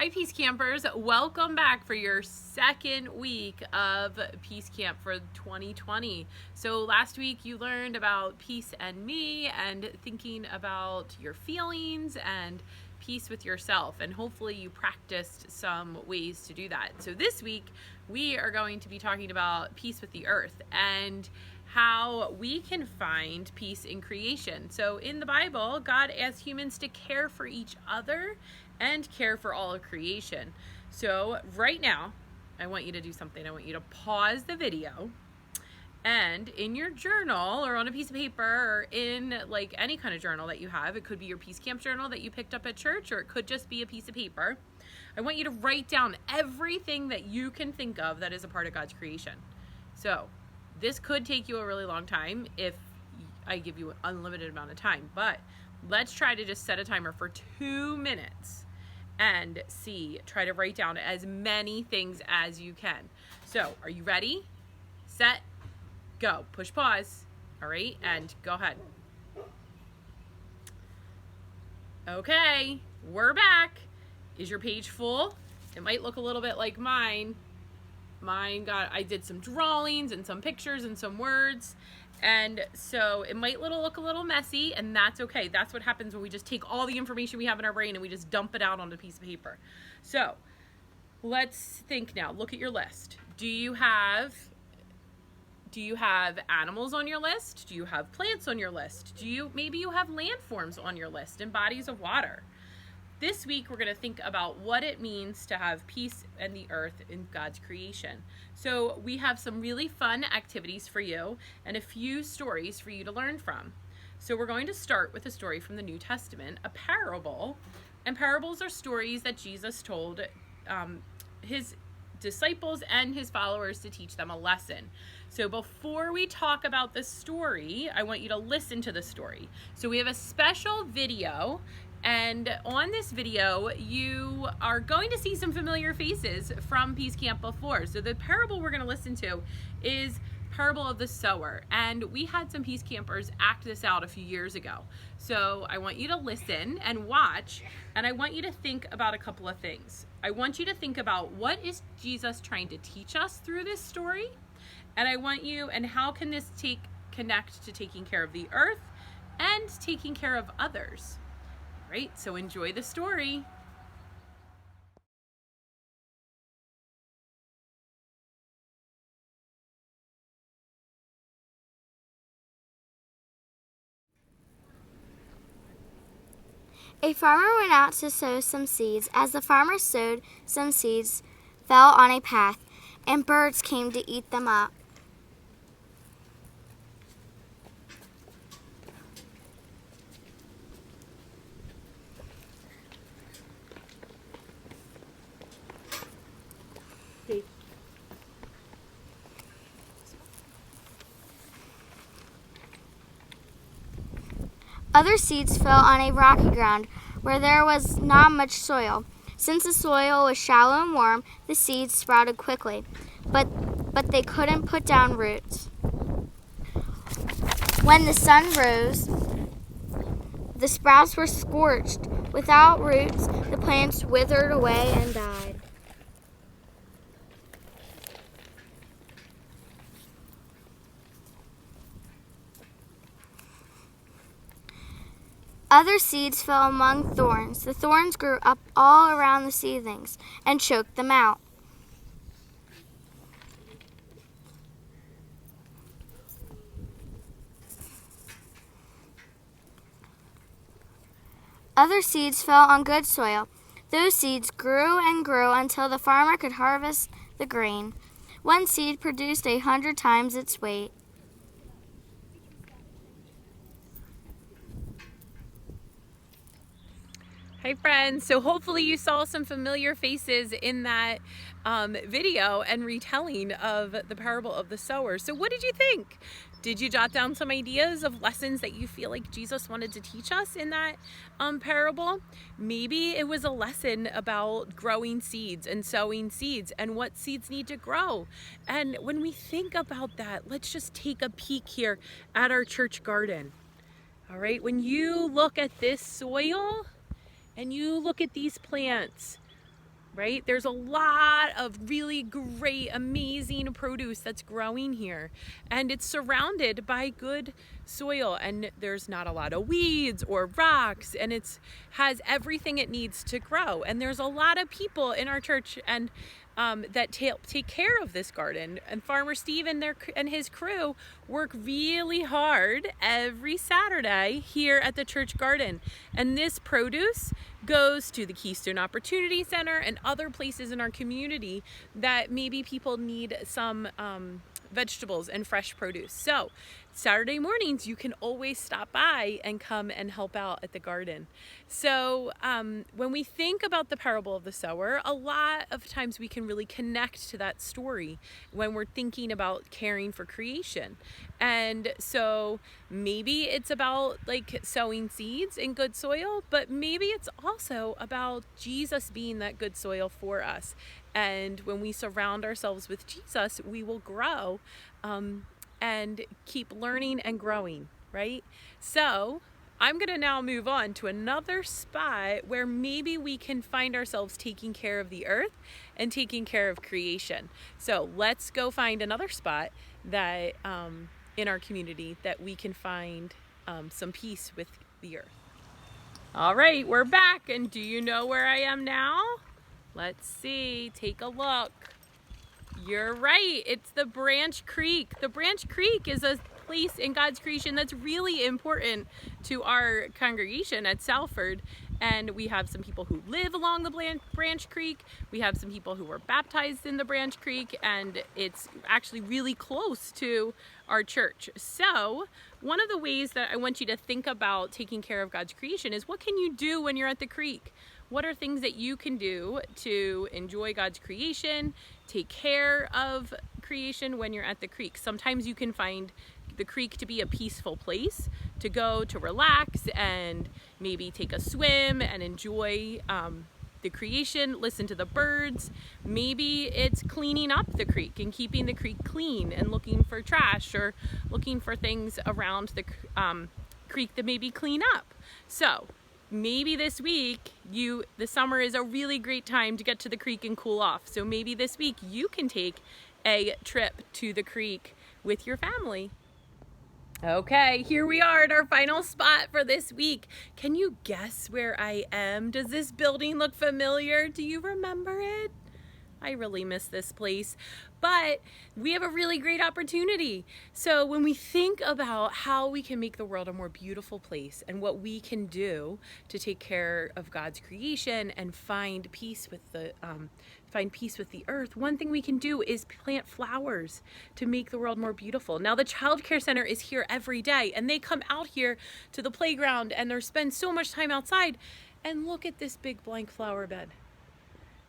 Hi Peace Campers, welcome back for your second week of Peace Camp for 2020. So last week you learned about peace and me and thinking about your feelings and peace with yourself, and hopefully you practiced some ways to do that. So this week we are going to be talking about peace with the earth and how we can find peace in creation. So in the Bible, God asks humans to care for each other and care for all of creation. So right now, I want you to do something. I want you to pause the video, and in your journal or on a piece of paper or in like any kind of journal that you have, it could be your Peace Camp journal that you picked up at church, or it could just be a piece of paper. I want you to write down everything that you can think of that is a part of God's creation. So this could take you a really long time if I give you an unlimited amount of time, but let's try to just set a timer for 2 minutes and try to write down as many things as you can. So are you ready? Set, go. Push pause. All right, and go ahead. Okay, we're back. Is your page full? It might look a little bit like mine. I did some drawings and some pictures and some words, and so it might look a little messy, and that's okay. That's what happens when we just take all the information we have in our brain and we just dump it out on a piece of paper. So let's think now. Look at your list. Do you have animals on your list? Do you have plants on your list? Maybe you have landforms on your list and bodies of water? This week, we're going to think about what it means to have peace in the earth in God's creation. So we have some really fun activities for you and a few stories for you to learn from. So we're going to start with a story from the New Testament, a parable. And parables are stories that Jesus told his disciples and his followers to teach them a lesson. So before we talk about the story, I want you to listen to the story. So we have a special video, and on this video, you are going to see some familiar faces from Peace Camp before. So the parable we're going to listen to is Parable of the Sower. And we had some Peace Campers act this out a few years ago. So I want you to listen and watch, and I want you to think about a couple of things. I want you to think about what is Jesus trying to teach us through this story, and how can this connect to taking care of the earth and taking care of others. Right, so enjoy the story. A farmer went out to sow some seeds. As the farmer sowed, some seeds fell on a path, and birds came to eat them up. Other seeds fell on a rocky ground where there was not much soil. Since the soil was shallow and warm, the seeds sprouted quickly, but they couldn't put down roots. When the sun rose, the sprouts were scorched. Without roots, the plants withered away and died. Other seeds fell among thorns. The thorns grew up all around the seedlings and choked them out. Other seeds fell on good soil. Those seeds grew and grew until the farmer could harvest the grain. One seed produced 100 times its weight. Hi friends, so hopefully you saw some familiar faces in that video and retelling of the parable of the sower. So what did you think? Did you jot down some ideas of lessons that you feel like Jesus wanted to teach us in that parable? Maybe it was a lesson about growing seeds and sowing seeds and what seeds need to grow. And when we think about that, let's just take a peek here at our church garden. All right, when you look at this soil, and you look at these plants, right? There's a lot of really great, amazing produce that's growing here, and it's surrounded by good soil, and there's not a lot of weeds or rocks, and it's has everything it needs to grow. And there's a lot of people in our church and that take care of this garden. And Farmer Steve and his crew work really hard every Saturday here at the church garden. And this produce goes to the Keystone Opportunity Center and other places in our community that maybe people need some vegetables and fresh produce. So Saturday mornings, you can always stop by and come and help out at the garden. So when we think about the parable of the sower, a lot of times we can really connect to that story when we're thinking about caring for creation. And so maybe it's about like sowing seeds in good soil, but maybe it's also about Jesus being that good soil for us. And when we surround ourselves with Jesus, we will grow and keep learning and growing, right? So I'm going to now move on to another spot where maybe we can find ourselves taking care of the earth and taking care of creation. So let's go find another spot that in our community that we can find some peace with the earth. All right, we're back. And do you know where I am now? Let's see, take a look. You're right, it's the Branch Creek. The Branch Creek is a place in God's creation that's really important to our congregation at Salford. And we have some people who live along the Branch Creek. We have some people who were baptized in the Branch Creek, and it's actually really close to our church. So one of the ways that I want you to think about taking care of God's creation is, what can you do when you're at the creek? What are things that you can do to enjoy God's creation, take care of creation when you're at the creek? Sometimes you can find the creek to be a peaceful place to go to relax and maybe take a swim and enjoy the creation, listen to the birds. Maybe it's cleaning up the creek and keeping the creek clean and looking for trash or looking for things around the creek that maybe clean up. So maybe this week, the summer is a really great time to get to the creek and cool off. So maybe this week you can take a trip to the creek with your family. Okay, here we are at our final spot for this week. Can you guess where I am? Does this building look familiar? Do you remember it? I really miss this place, but we have a really great opportunity. So when we think about how we can make the world a more beautiful place and what we can do to take care of God's creation and find peace with the earth, one thing we can do is plant flowers to make the world more beautiful. Now the Child Care Center is here every day, and they come out here to the playground and they spend so much time outside. And look at this big blank flower bed.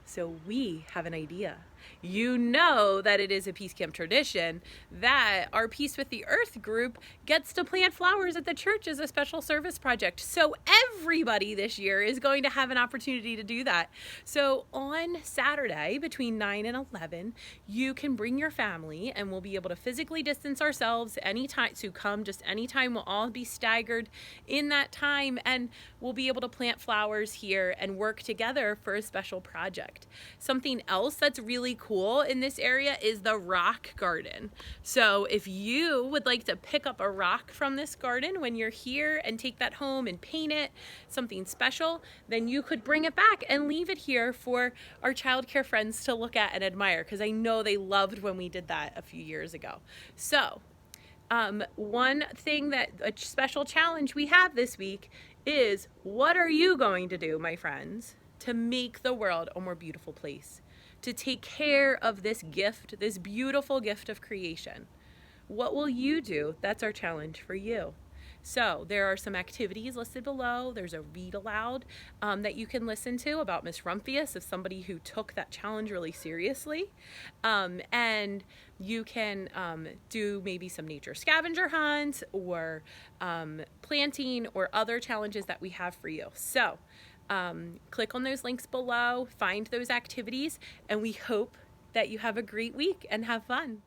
So we have an idea. You know that it is a Peace Camp tradition that our Peace with the Earth group gets to plant flowers at the church as a special service project. So everybody this year is going to have an opportunity to do that. So on Saturday between 9 and 11, you can bring your family, and we'll be able to physically distance ourselves anytime. So come just anytime. We'll all be staggered in that time, and we'll be able to plant flowers here and work together for a special project. Something else that's really cool in this area is the rock garden. So if you would like to pick up a rock from this garden when you're here and take that home and paint it something special, then you could bring it back and leave it here for our childcare friends to look at and admire, because I know they loved when we did that a few years ago. So one thing a special challenge we have this week is, what are you going to do, my friends, to make the world a more beautiful place, to take care of this gift, this beautiful gift of creation? What will you do? That's our challenge for you. So there are some activities listed below. There's a read aloud that you can listen to about Miss Rumphius, of somebody who took that challenge really seriously. And you can do maybe some nature scavenger hunts or planting or other challenges that we have for you. So click on those links below, find those activities, and we hope that you have a great week and have fun.